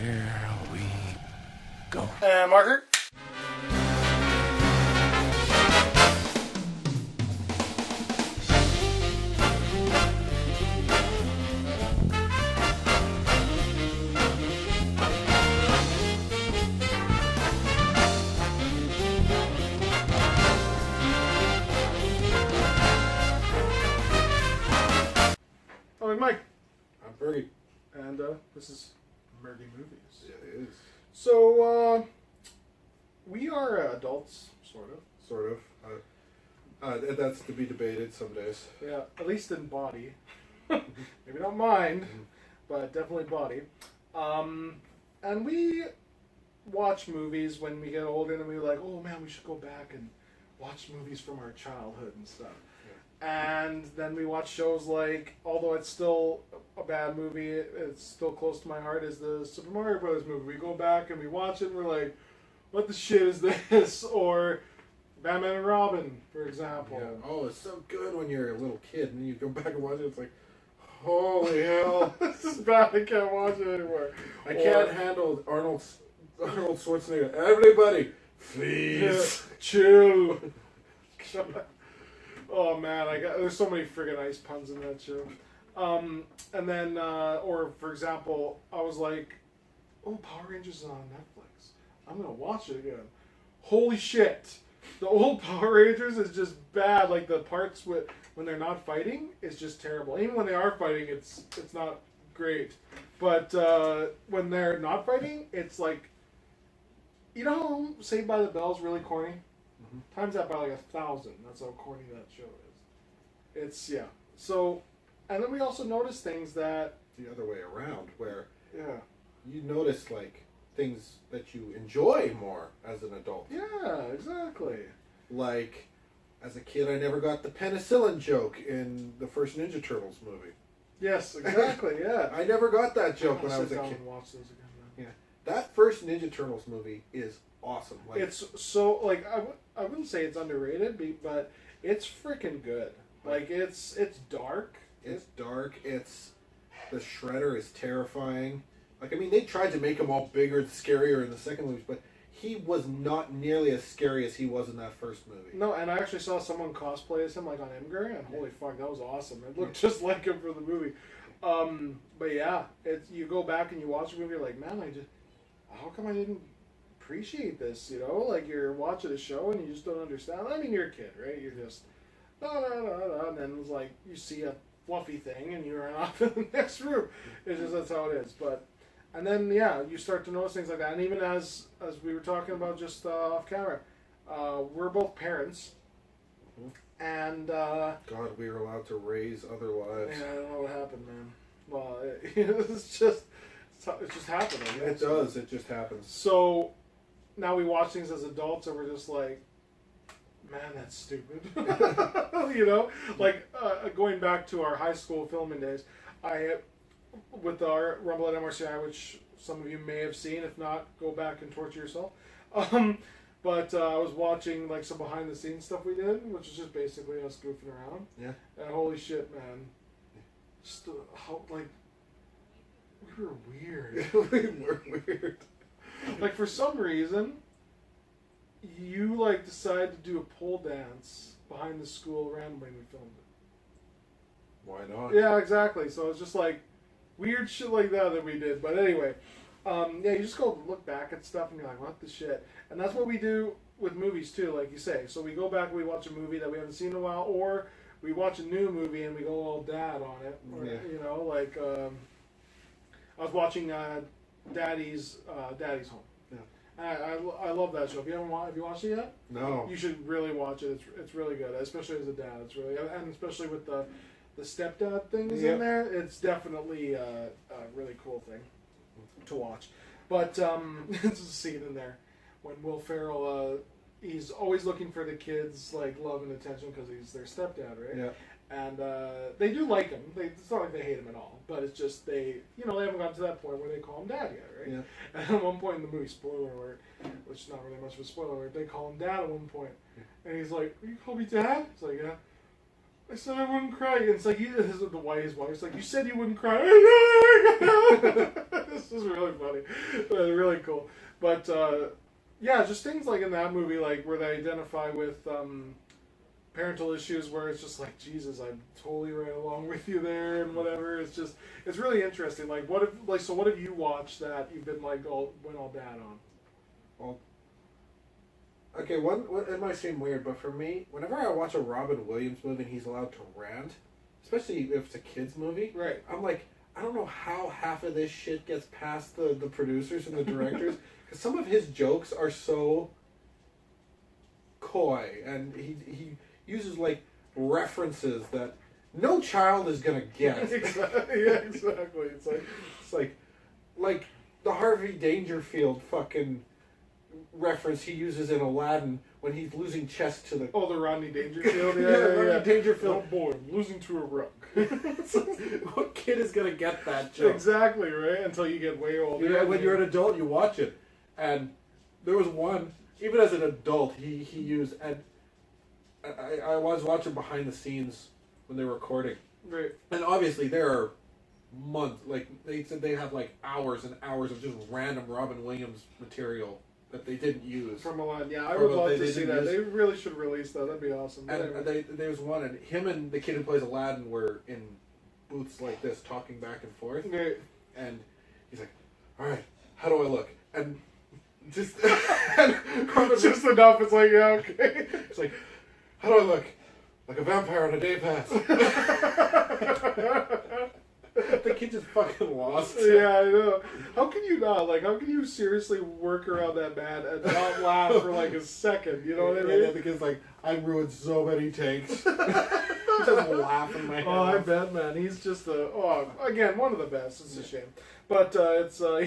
Here we go. And marker. I'm Mike. I'm Fergy. And this is Mergy Movies. Yeah, it is. So, we are adults, sort of. Sort of. That's to be debated some days. Yeah, at least in body. Maybe not mind, but definitely body. And we watch movies when we get older and we're like, oh man, we should go back and watch movies from our childhood and stuff. And then we watch shows like, although it's still a bad movie, it's still close to my heart, is the Super Mario Brothers movie. We go back and we watch it and we're like, what the shit is this? Or Batman and Robin, for example. Yeah. Oh, it's so good when you're a little kid and you go back and watch it, it's like, holy hell. This is bad, I can't watch it anymore. I can't handle Arnold Schwarzenegger. Everybody, please. Chill. Oh man, there's so many friggin' ice puns in that show. And then, or for example, I was like, oh, Power Rangers is on Netflix. I'm gonna watch it again. Holy shit. The old Power Rangers is just bad. Like the parts when they're not fighting is just terrible. Even when they are fighting, it's not great. But when they're not fighting, it's like, you know how Saved by the Bell is really corny? Times that by like 1,000. That's how corny that show is. It's, yeah. So, and then we also notice things that... The other way around, where yeah, you notice like things that you enjoy more as an adult. Yeah, exactly. Like, as a kid, I never got the penicillin joke in the first Ninja Turtles movie. Yes, exactly, yeah. I never got that joke when I was a kid. And watch those again, man. Yeah. That first Ninja Turtles movie is awesome. Like, It's so, like, I wouldn't say it's underrated, but it's freaking good. Like, it's dark. It's dark. The Shredder is terrifying. Like, I mean, they tried to make him all bigger and scarier in the second movie, but he was not nearly as scary as he was in that first movie. No, and I actually saw someone cosplay as him, like, on Imgur, and holy fuck, that was awesome. It looked just like him for the movie. But yeah, you go back and you watch the movie, you're like, man, how come I didn't appreciate this, you know? Like, you're watching a show and you just don't understand. I mean, you're a kid, right? You're just, and then it's like, you see a fluffy thing and you run off in the next room. It's just, that's how it is. But, and then, yeah, you start to notice things like that. And even as we were talking about just off camera, we're both parents. And, God, we were allowed to raise other lives. yeah, I don't know what happened, man. Well, it's just happening. It does. It just happens. So now we watch things as adults and we're just like, man, that's stupid. You know? Like, going back to our high school filming days, with our Rumble at MRCI, which some of you may have seen. If not, go back and torture yourself. But I was watching like some behind the scenes stuff we did, which is just basically us goofing around. Yeah. And holy shit, man. Just how, like, we were weird. We were weird. Like, for some reason, you like decided to do a pole dance behind the school randomly when we filmed it. Why not? Yeah, exactly. So it's just like weird shit like that we did. But anyway, yeah, you just go look back at stuff and you're like, what the shit? And that's what we do with movies too, like you say. So we go back and we watch a movie that we haven't seen in a while, or we watch a new movie and we go all dad on it. Or, yeah. You know, like I was watching Daddy's Home. Yeah. I love that show. Have you watched it yet? No. You should really watch it. It's really good, especially as a dad. It's really, and especially with the stepdad things in there. It's definitely a really cool thing to watch. But there's a scene in there when Will Ferrell, he's always looking for the kids' like love and attention because he's their stepdad, right? Yeah. And they do like him. It's not like they hate him at all, but it's just they haven't gotten to that point where they call him dad yet, right? Yeah. And at one point in the movie, spoiler alert, which is not really much of a spoiler alert, they call him dad at one point, and he's like, "You call me dad?" It's like, "Yeah." I said I wouldn't cry. And it's like, his wife's like, you said you wouldn't cry. This is really funny. Really cool. But, yeah, just things like in that movie, like, where they identify with parental issues where it's just like, Jesus, I'm totally right along with you there and whatever. It's just, it's really interesting. Like, what have you watched that you've been, like, went all bad on? Well, okay, it might seem weird, but for me, whenever I watch a Robin Williams movie and he's allowed to rant, especially if it's a kid's movie, right? I'm like, I don't know how half of this shit gets past the producers and the directors, because some of his jokes are so coy, and he uses, like, references that no child is gonna get. Exactly. Yeah, exactly. It's like the Harvey Dangerfield fucking reference he uses in Aladdin when he's losing chess to the... Oh, the Rodney Dangerfield? Yeah, Rodney Dangerfield. Oh boy, I'm losing to a rug. What kid is going to get that joke? Exactly, right? Until you get way older. Yeah, when you're an adult, you watch it. And there was one, even as an adult, he used... And I was watching behind the scenes when they were recording. Right. And obviously there are months, like, they said they have, like, hours and hours of just random Robin Williams material that they didn't use. From Aladdin, yeah, I would love to see that. They really should release that. That'd be awesome. And there was one, and him and the kid who plays Aladdin were in booths like this, talking back and forth. Right. And he's like, "All right, how do I look?" And just just enough. It's like, yeah, okay. It's like, "How do I look? Like a vampire on a day pass." The kid just fucking lost. Yeah, I know. How can you not? Like, how can you seriously work around that man and not laugh for like a second? You know what I mean? Yeah, because, like, I ruined so many takes. Just laughing in my head. Oh, I bet, man. He's just again, one of the best. It's a shame. But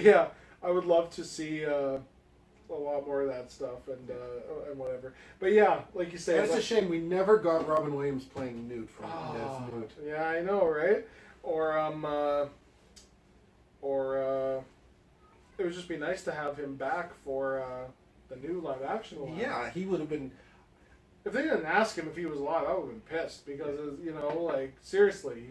yeah, I would love to see a lot more of that stuff and whatever. But yeah, like you say, it's a shame we never got Robin Williams playing Newt from Death Newt. Yeah, I know, right? Or it would just be nice to have him back for the new live action one. Yeah, he would have been. If they didn't ask him if he was alive, I would have been pissed because, you know, like, seriously,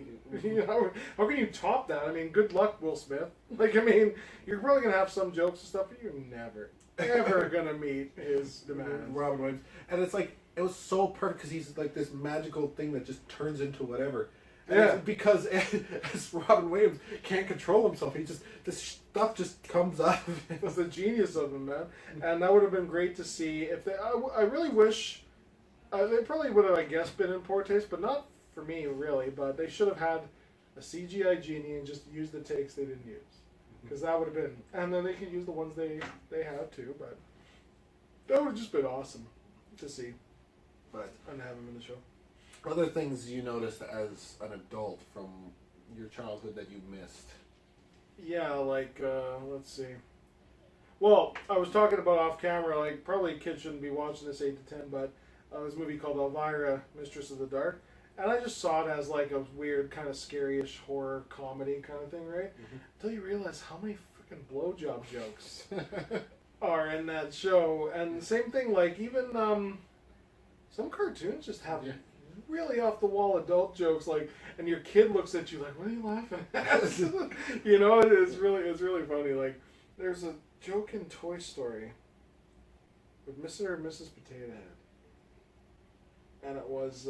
you know, how can you top that? I mean, good luck, Will Smith. Like, I mean, you're probably gonna have some jokes and stuff, but you're never, ever gonna meet his demands. Robin Williams, and it's like it was so perfect because he's like this magical thing that just turns into whatever. And yeah, because as Robin Williams can't control himself, this stuff just comes out of him. That's the genius of him, man. And that would have been great to see. If they, I really wish they probably would have, I guess, been in poor taste, but not for me really. But they should have had a CGI genie and just used the takes they didn't use, because that would have been. And then they could use the ones they had too, but that would have just been awesome to see. But and have him in the show. Other things you noticed as an adult from your childhood that you missed? Yeah, like, let's see. Well, I was talking about off camera, like, probably kids shouldn't be watching this 8 to 10, but this movie called Elvira, Mistress of the Dark. And I just saw it as, like, a weird, kind of scary-ish horror comedy kind of thing, right? Mm-hmm. Until you realize how many freaking blowjob jokes are in that show. And the same thing, like, even some cartoons just have... Yeah. Really off the wall adult jokes, like, and your kid looks at you like, "What are you laughing at?" You know, it's really funny. Like, there's a joke in Toy Story with Mr. and Mrs. Potato Head, and it was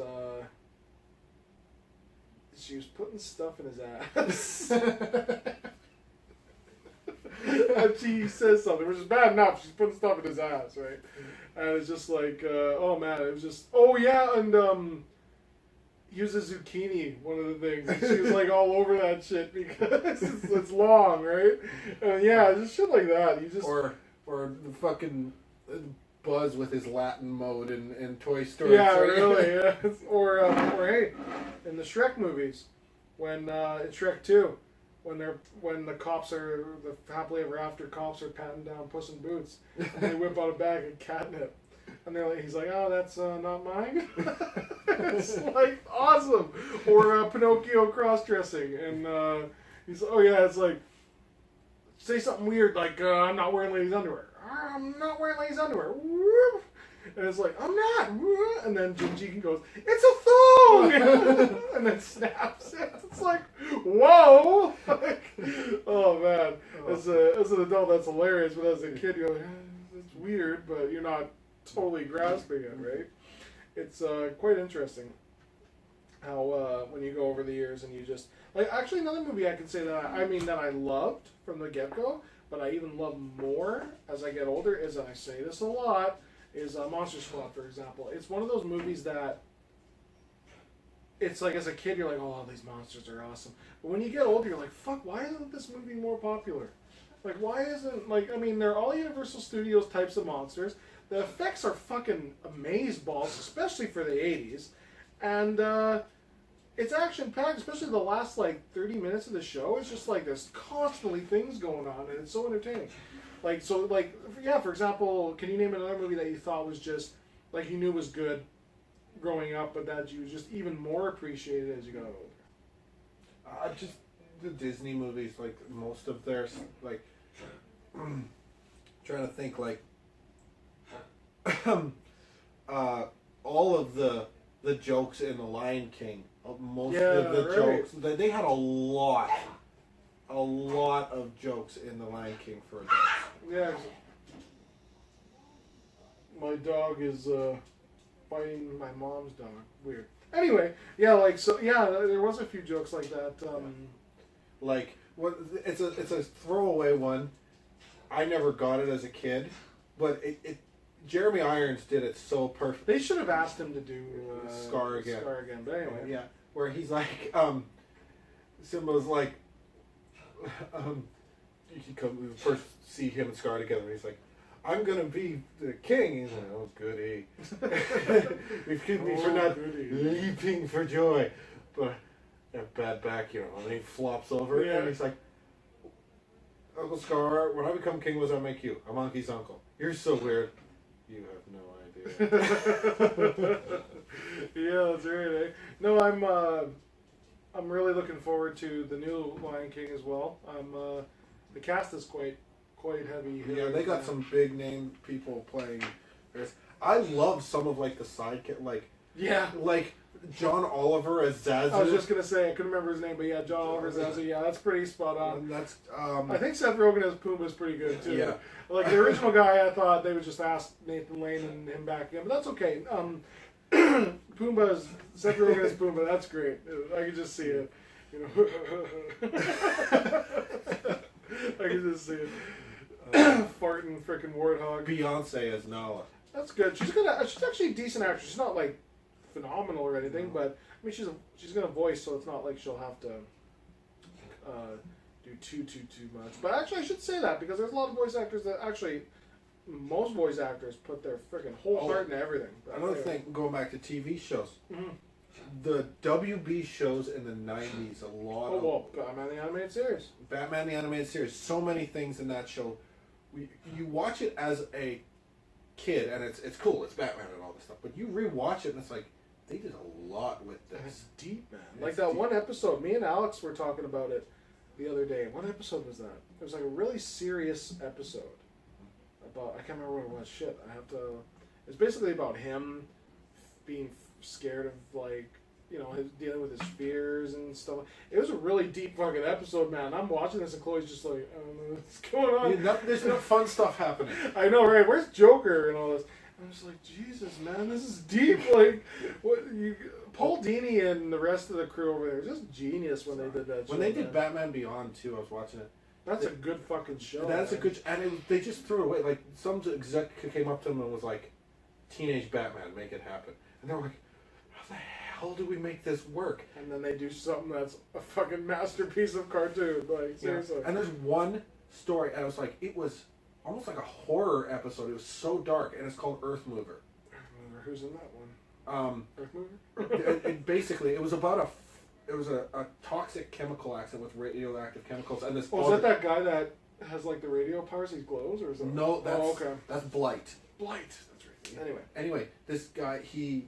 she was putting stuff in his ass, and she says something which is bad enough. She's putting stuff in his ass, right? And it's just like, oh man, it was just, oh yeah, and use a zucchini, one of the things. And she was like all over that shit because it's long, right? And yeah, just shit like that. You just or the fucking Buzz with his Latin mode in Toy Story. Yeah, really. Yeah. Or hey, in the Shrek movies, when in Shrek 2, when the cops are the happily ever after cops are patting down Puss in Boots, and they whip out a bag of catnip. And they're like, he's like, "Oh, that's not mine." It's like awesome. Or Pinocchio cross-dressing, and he's, oh yeah, it's like, say something weird like, "I'm not wearing ladies' underwear." "I'm not wearing ladies' underwear." And it's like, "I'm not." And then Jim Jean goes, "It's a wrong? And then snaps it. It's like, whoa! Like, oh man, as an adult that's hilarious, but as a kid you're like, it's weird, but you're not totally grasping it, right? It's quite interesting how when you go over the years and you just like actually another movie I can say that I loved from the get-go, but I even love more as I get older is, and I say this a lot, is Monster Squad, for example. It's one of those movies that it's like as a kid you're like, oh, these monsters are awesome, but when you get older you're like, fuck, why isn't this movie more popular? Like, why isn't, like, I mean, they're all Universal Studios types of monsters. The effects are fucking amazeballs, especially for the 80s. And it's action-packed, especially the last, like, 30 minutes of the show. It's just, like, there's constantly things going on, and it's so entertaining. Like, so, like, yeah, for example, can you name another movie that you thought was just, like, you knew was good growing up, but that you just even more appreciated as you got older? Just the Disney movies, like, most of their, like... trying to think, like all of the jokes in The Lion King, most of the jokes, they had a lot of jokes in The Lion King for adults. Yeah. My dog is fighting my mom's dog. Weird. Anyway, yeah, like, so, yeah, there was a few jokes like that. Like, what? It's a throwaway one. I never got it as a kid, but Jeremy Irons did it so perfect. They should have asked him to do Scar again. But anyway, yeah, where he's like, Simba's like, you first see him and Scar together, and he's like, I'm gonna be the king. He's like, oh goody, excuse me for not leaping for joy, but a bad back, you know. And he flops over, and he's like, Uncle Scar, when I become king, what does that make you? A monkey's uncle. You're so weird. You have no idea. Yeah, that's right. Eh? No, I'm really looking forward to the new Lion King as well. The cast is quite heavy. Yeah, they got some big name people playing. I love some of like the sidekick, like John Oliver as Zazu. I was just gonna say I couldn't remember his name, but yeah, John Oliver as Zazu. Yeah, that's pretty spot on. And that's I think Seth Rogen as Pumbaa is pretty good too. Yeah. Like the original guy, I thought they would just ask Nathan Lane and him back in, but that's okay. Pumbaa's Seth Rogen as Pumbaa. That's great. I can just see it. You know, I can just see it. Farting freaking warthog. Beyonce as Nala. That's good. She's actually a decent actress. She's not like phenomenal or anything, but I mean she's gonna voice, so it's not like she'll have to do too much. But actually, I should say that because there's a lot of voice actors that actually most voice actors put their freaking whole heart into everything. But another thing, going back to TV shows, the WB shows in the 90s, a lot of... well, Batman the Animated Series. Batman the Animated Series. So many things in that show. You watch it as a kid, and it's cool. It's Batman and all this stuff. But you rewatch it, and it's like, they did a lot with this. It's deep, man. Like that one episode, me and Alex were talking about it the other day. What episode was that? It was like a really serious episode. I can't remember what it was. Shit, I have to... It's basically about him being scared of, like, you know, his dealing with his fears and stuff. It was a really deep fucking episode, man. I'm watching this and Chloe's just like, I don't know what's going on. Yeah, there's no fun stuff happening. I know, right? Where's Joker and all this? I'm just like, Jesus, man, this is deep. Like, Paul Dini and the rest of the crew over there, just genius when they did that. When they did Batman Beyond too, I was watching it. That's a good fucking show. That's a good, and they just threw it away. Like some exec came up to them and was like, "Teenage Batman, make it happen." And they were like, "How the hell do we make this work?" And then they do something that's a fucking masterpiece of cartoon. Like seriously. Yeah. And there's one story, and I was like, it was almost like a horror episode. It was so dark, and it's called Earth Mover. Earth Mover. Who's in that one? Earth Mover. Basically, it was about a toxic chemical accident with radioactive chemicals, and this. Oh, is that guy that has like the radio powers? He glows, or is that? No, that's Blight. Blight. That's right. Anyway, this guy, he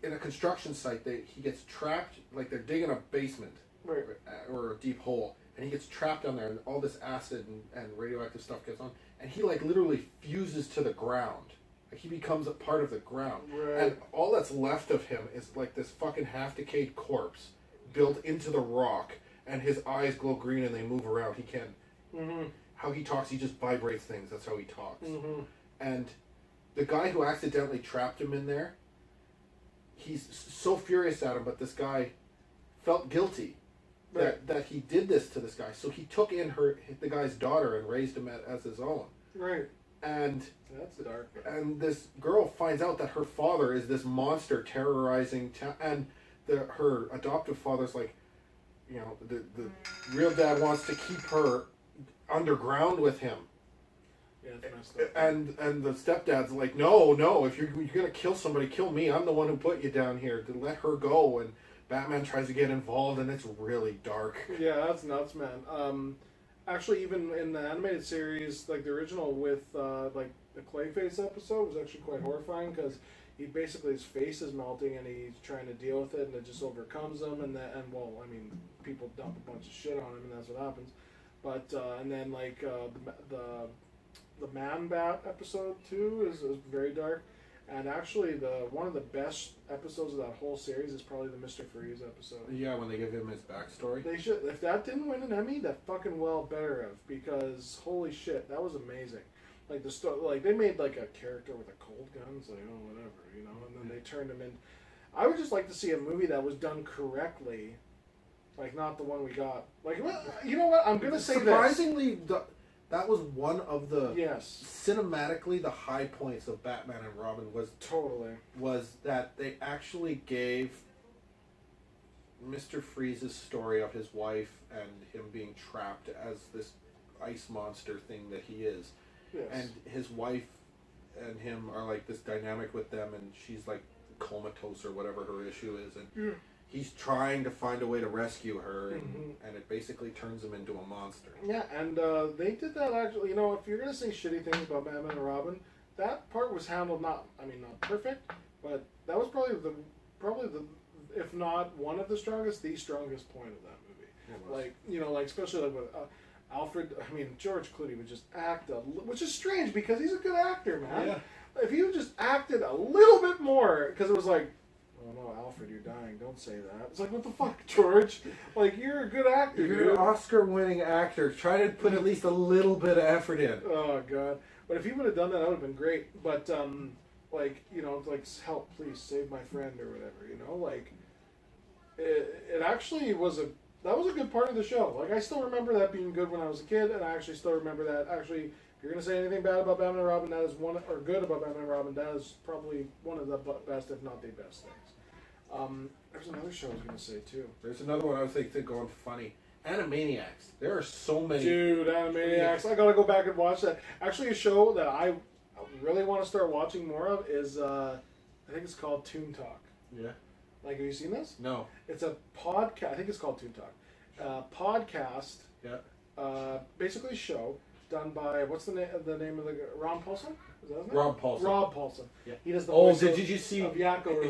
in a construction site, he gets trapped. Like they're digging a basement, right, or a deep hole, and he gets trapped down there, and all this acid and radioactive stuff gets on, and he like literally fuses to the ground. He becomes a part of the ground. Right. And all that's left of him is like this fucking half-decayed corpse built into the rock, and his eyes glow green and they move around. He can't... Mm-hmm. How he talks, he just vibrates things. That's how he talks. Mm-hmm. And the guy who accidentally trapped him in there, he's so furious at him, but this guy felt guilty that he did this to this guy. So he took in the guy's daughter and raised him as his own. Right. And that's dark. And this girl finds out that her father is this monster terrorizing and her adoptive father's like, you know, the real dad wants to keep her underground with him. Yeah, it's messed up. And the stepdad's like, no, if you're gonna kill somebody, kill me. I'm the one who put you down here. To let her go, and Batman tries to get involved, and it's really dark. Yeah, that's nuts, man. Actually, even in the animated series, like the original with like the Clayface episode was actually quite horrifying because his face is melting and he's trying to deal with it and it just overcomes him people dump a bunch of shit on him and that's what happens. But and then like the Man Bat episode too is very dark. And actually, one of the best episodes of that whole series is probably the Mr. Freeze episode. Yeah, when they give him his backstory. They should. If that didn't win an Emmy, that fucking well better have, because holy shit, that was amazing. Like they made like a character with a cold gun. It's like, oh, whatever, you know. And then they turned him in. I would just like to see a movie that was done correctly, like not the one we got. Like, you know what? I'm gonna say surprisingly. That was one of the cinematically the high points of Batman and Robin was that they actually gave Mr. Freeze's story of his wife and him being trapped as this ice monster thing that he is. Yes. And his wife and him are like this dynamic with them, and she's like comatose or whatever her issue is, and he's trying to find a way to rescue her, and it basically turns him into a monster. Yeah, and they did that actually. You know, if you're gonna say shitty things about Batman and Robin, that part was handled not perfect, but that was probably the if not one of the strongest point of that movie. Like, you know, like especially like with Alfred. I mean, George Clooney would just act which is strange because he's a good actor, man. Yeah. If he just acted a little bit more, because it was like, oh no, Alfred, you're dying. Don't say that. It's like, what the fuck, George? Like, you're a good actor. You're an Oscar-winning actor. Try to put at least a little bit of effort in. Oh god! But if he would have done that, that would have been great. But like, you know, like, help, please save my friend or whatever. You know, like, it actually was a good part of the show. Like, I still remember that being good when I was a kid, and I actually still remember that actually. If you're going to say anything bad about Batman and Robin, that is or good about Batman and Robin, that is probably one of the best, if not the best things. There's another show I was going to say, too. There's another one I was thinking going funny. Animaniacs. There are so many. Dude, Animaniacs. I got to go back and watch that. Actually, a show that I really want to start watching more of is, I think it's called Toon Talk. Yeah. Like, have you seen this? No. It's a podcast. I think it's called Toon Talk. Podcast. Yeah. Basically a show done by, what's the name of the Ron Paulson? Is that his name? Rob Paulson. Rob Paulson. Yeah. He does the voice did you see of Yakko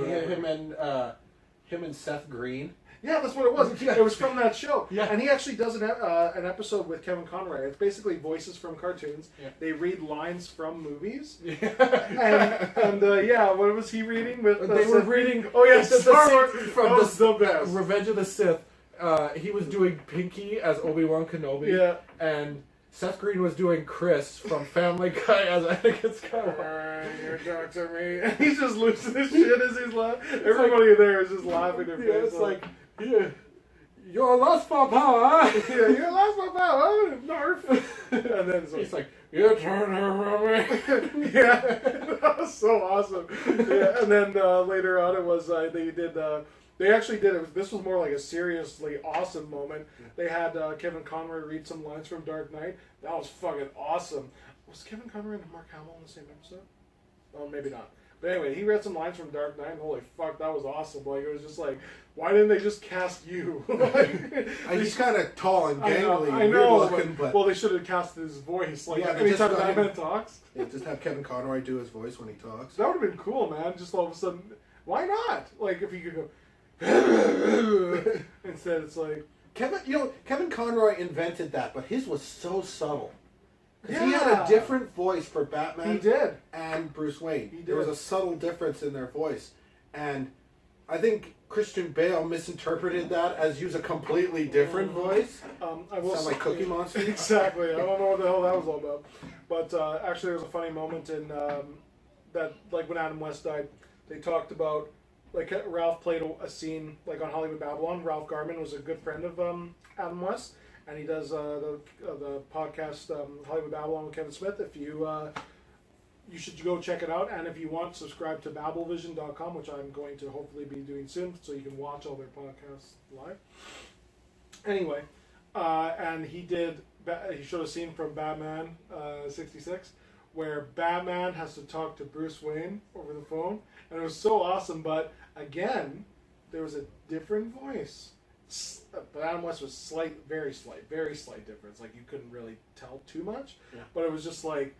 him and Seth Green? Yeah, that's what it was. It was from that show. Yeah. And he actually does an episode with Kevin Conroy. It's basically voices from cartoons. Yeah. They read lines from movies. Yeah. and what was he reading? They were reading. Oh yes, Star Wars from the best. Revenge of the Sith. He was doing Pinky as Obi-Wan Kenobi. Yeah. And Seth Green was doing Chris from Family Guy as Anakin Skywalker. You're talking to me. And he's just losing his shit as he's laughing. Everybody there is just laughing their face. Yeah, it's like, you're lost for power. Yeah, you're lost for power. Narf. And then he's like, you turn her from me. Yeah, that was so awesome. Yeah, and then later on it was, they actually did it. This was more like a seriously awesome moment. They had Kevin Conroy read some lines from Dark Knight. That was fucking awesome. Was Kevin Conroy and Mark Hamill in the same episode? Oh, maybe not. But anyway, he read some lines from Dark Knight. And holy fuck, that was awesome. Like, it was just like, why didn't they just cast you? He's kind of tall and gangly. I know. Looking, but well, they should have casted his voice. Like, anytime Batman talks. Yeah, just have Kevin Conroy do his voice when he talks. That would have been cool, man. Just all of a sudden, why not? Like, if he could go. Instead, it's like Kevin Conroy invented that, but his was so subtle 'Cause he had a different voice for Batman. He did. And Bruce Wayne. He did. There was a subtle difference in their voice. And I think Christian Bale misinterpreted that as use a completely different voice. I will sound like Cookie Monster. Exactly. I don't know what the hell that was all about. But actually, there was a funny moment in that, like when Adam West died, they talked about, like, Ralph played a scene like on Hollywood Babylon. Ralph Garman was a good friend of Adam West, and he does the podcast Hollywood Babylon with Kevin Smith. If you should go check it out, and if you want, subscribe to babblevision.com, which I'm going to hopefully be doing soon, so you can watch all their podcasts live. Anyway, and he showed a scene from Batman 66 where Batman has to talk to Bruce Wayne over the phone, and it was so awesome. But again, there was a different voice. But Adam West was very slight difference. Like, you couldn't really tell too much, but it was just like,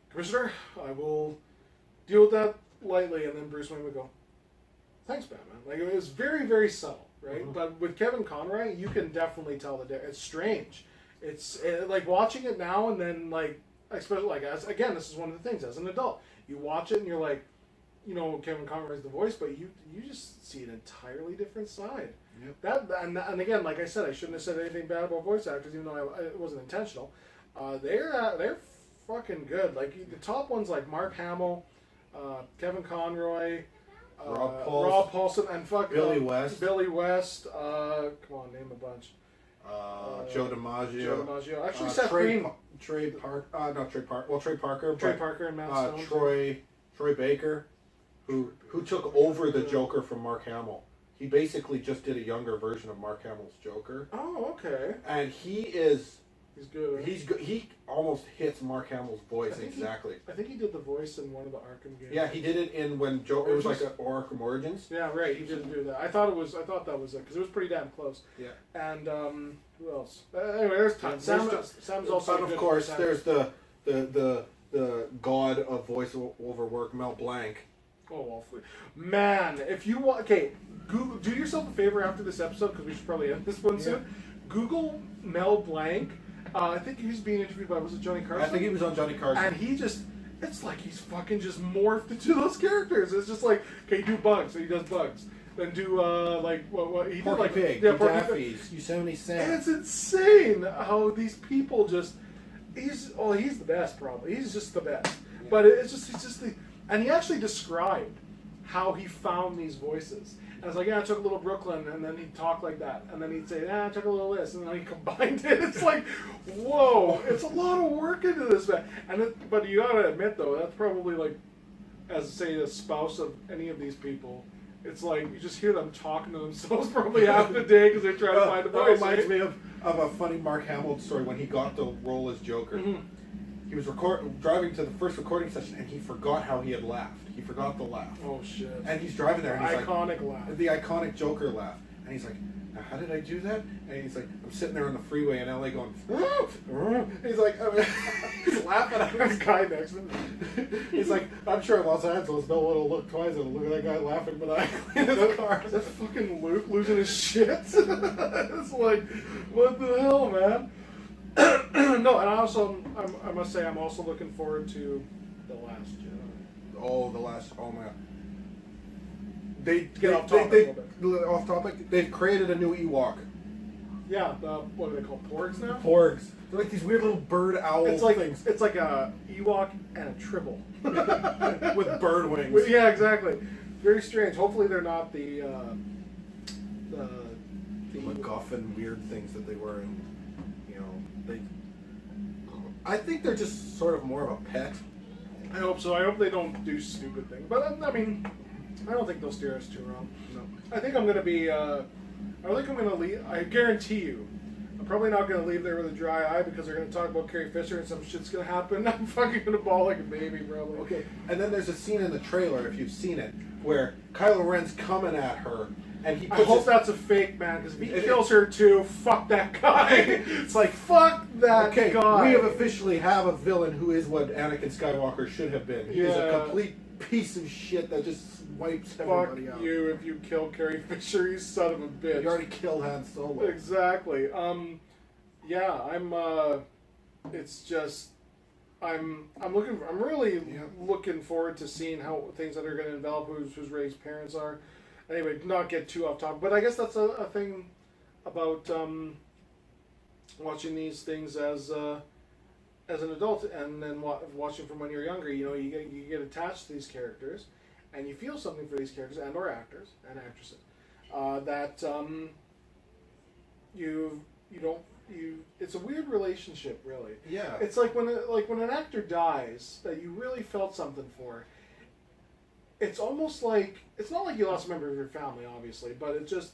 Commissioner, I will deal with that lightly, and then Bruce Wayne would go, thanks, Batman. Like, it was very, very subtle, right? Mm-hmm. But with Kevin Conroy, you can definitely tell the difference. It's strange. It's like watching it now, and then, like, especially, like, again, this is one of the things as an adult. You watch it and you're like, you know, Kevin Conroy's the voice, but you just see an entirely different side. Yep. And again, like I said, I shouldn't have said anything bad about voice actors, even though it wasn't intentional. They're fucking good. Like, the top ones, like Mark Hamill, Kevin Conroy, Rob Paulson, and fucking Billy West. Come on, name a bunch. Joe DiMaggio. Actually, Seth Green. Trey Parker. Trey Parker. Trey Parker and Matt Stone. Troy Baker, who took over the Joker from Mark Hamill. He basically just did a younger version of Mark Hamill's Joker. Oh, okay. And he's good. Right? He's good. He almost hits Mark Hamill's voice exactly. I think he did the voice in one of the Arkham games. Yeah, he did it in when Joker. It was like Arkham Origins. Yeah, right. He didn't do that. I thought that was it because it was pretty damn close. Yeah. And who else? Anyway, there's tons. Sam's also. But of course, there's the god of voiceover work, Mel Blanc. Oh, man! If you want, okay, Google. Do yourself a favor after this episode, because we should probably end this one soon. Google Mel Blanc. I think he was being interviewed by, was it Johnny Carson? I think he was on Johnny Carson. And it's like he's fucking just morphed into those characters. It's just like, okay, do bugs, so he does bugs. Then do, like, what he Porky did, like, Pig, yeah, Porky Daffy's, Yosemite Sam. It's insane how these people just, he's the best, probably. He's just the best. Yeah. But it's just and he actually described how he found these voices. And it's like, yeah, I took a little Brooklyn, and then he'd talk like that. And then he'd say, yeah, I took a little this, and then he combined it. It's like, whoa, it's a lot of work into this, man. But you gotta admit, though, that's probably like, as say, a spouse of any of these people, it's like, you just hear them talking to themselves probably half the day because they're trying to find a voice. That reminds me of a funny Mark Hamill story when he got the role as Joker. Mm-hmm. He was driving to the first recording session, and he forgot how he had laughed. He forgot the laugh. Oh, shit. And he's driving there, and he's iconic laugh. The iconic Joker laugh. And he's like, now how did I do that? And he's like, I'm sitting there on the freeway in LA going, he's like, he's laughing at this guy next to him. He's like, I'm sure in Los Angeles, no one will look twice and look at that guy laughing maniacally in his car. Is that fucking Luke losing his shit? It's like, what the hell, man? No, and I must say, I'm also looking forward to The Last Jedi. Oh, oh my god. Off topic. They've created a new Ewok. Yeah, what are they called? Porgs now? Porgs. They're like these weird little bird owl things. It's like a Ewok and a Tribble. With bird wings. Yeah, exactly. Very strange. Hopefully they're not the MacGuffin weird things that they were in. I think they're just sort of more of a pet. I hope so. I hope they don't do stupid things. But I mean, I don't think they'll steer us too wrong. No. I think I'm going to be. I think I'm going to leave. I guarantee you, I'm probably not going to leave there with a dry eye because they're going to talk about Carrie Fisher and some shit's going to happen. I'm fucking going to bawl like a baby, probably. Okay. And then there's a scene in the trailer, if you've seen it, where Kylo Ren's coming at her. And he puts I hope that's a fake, man, because if he kills her too, fuck that guy. It's like, fuck that guy. We have officially have a villain who is what Anakin Skywalker should have been. He is a complete piece of shit that just wipes everybody out. Fuck you if you kill Carrie Fisher, you son of a bitch. You already killed Han Solo. Exactly. Yeah, I'm it's just I'm really looking forward to seeing how things that are going to develop, who's Ray's parents are. Anyway, not get too off topic, but I guess that's a thing about watching these things as an adult, and then watching from when you're younger. You know, you get attached to these characters, and you feel something for these characters and or actors and actresses that it's a weird relationship, really. Yeah. It's like when an actor dies that you really felt something for. It's almost like, it's not like you lost a member of your family, obviously, but it just,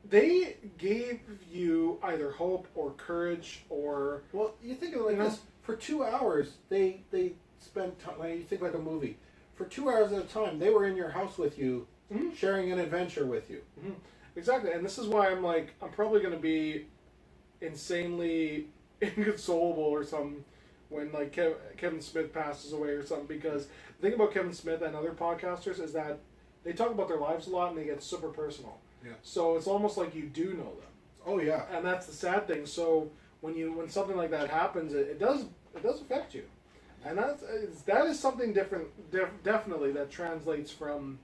they gave you either hope or courage or... Well, you think of it like this. For 2 hours, they spent time, like, you think like a movie. For 2 hours at a time, they were in your house with you, sharing an adventure with you. Mm-hmm. Exactly, and this is why I'm probably going to be insanely inconsolable or something when like Kevin Smith passes away or something, because the thing about Kevin Smith and other podcasters is that they talk about their lives a lot and they get super personal. Yeah. So So it's almost like you do know them. oh yeah. And that's the sad thing. So when something like that happens, it does affect you, and that is something different. Definitely that translates from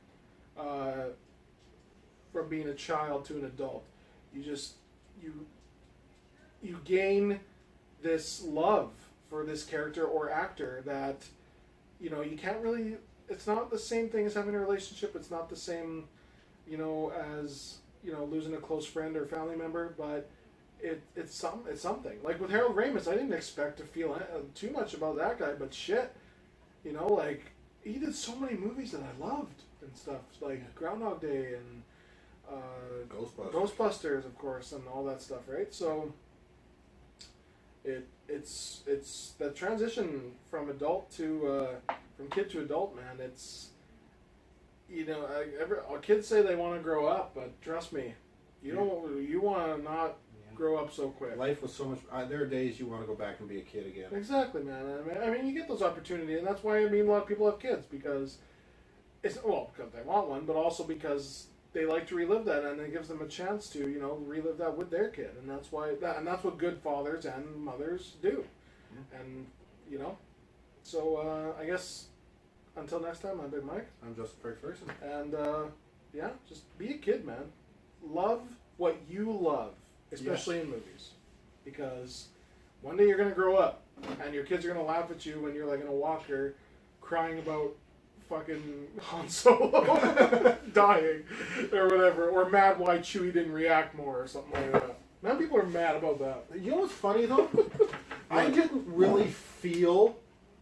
being a child to an adult. You gain this love for this character or actor that, you know, you can't really. It's not the same thing as having a relationship. It's not the same, you know, as, you know, losing a close friend or family member. But it's something. Like with Harold Ramis, I didn't expect to feel too much about that guy, but shit, you know, like he did so many movies that I loved and stuff, like Groundhog Day and Ghostbusters, of course, and all that stuff, right? So it's that transition from adult to from kid to adult, man. It's, you know, kids say they want to grow up, but trust me, you want to not grow up so quick. Life was so much. There are days you want to go back and be a kid again. Exactly, man. I mean, you get those opportunities, and that's why a lot of people have kids, because because they want one, but also because they like to relive that, and it gives them a chance to, you know, relive that with their kid, and that's what good fathers and mothers do, and you know, so I guess until next time, I'm Big Mike. I'm just a person. And yeah, just be a kid, man. Love what you love, especially in movies, because one day you're gonna grow up, and your kids are gonna laugh at you when you're like in a walker, crying about fucking Han Solo dying or whatever, or mad why Chewie didn't react more or something like that. Now people are mad about that. You know what's funny though? I didn't really feel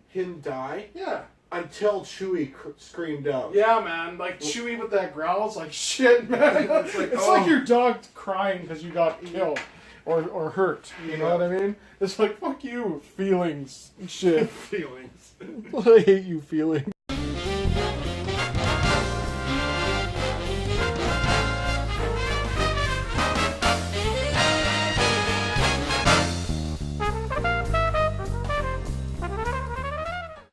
him die. Yeah. Until Chewie screamed out. Yeah, man. Like Chewie with that growl, it's like shit, man. It's like your dog crying because you got killed or hurt. You know what I mean? It's like, fuck you, feelings, shit. Feelings. I hate you, feelings.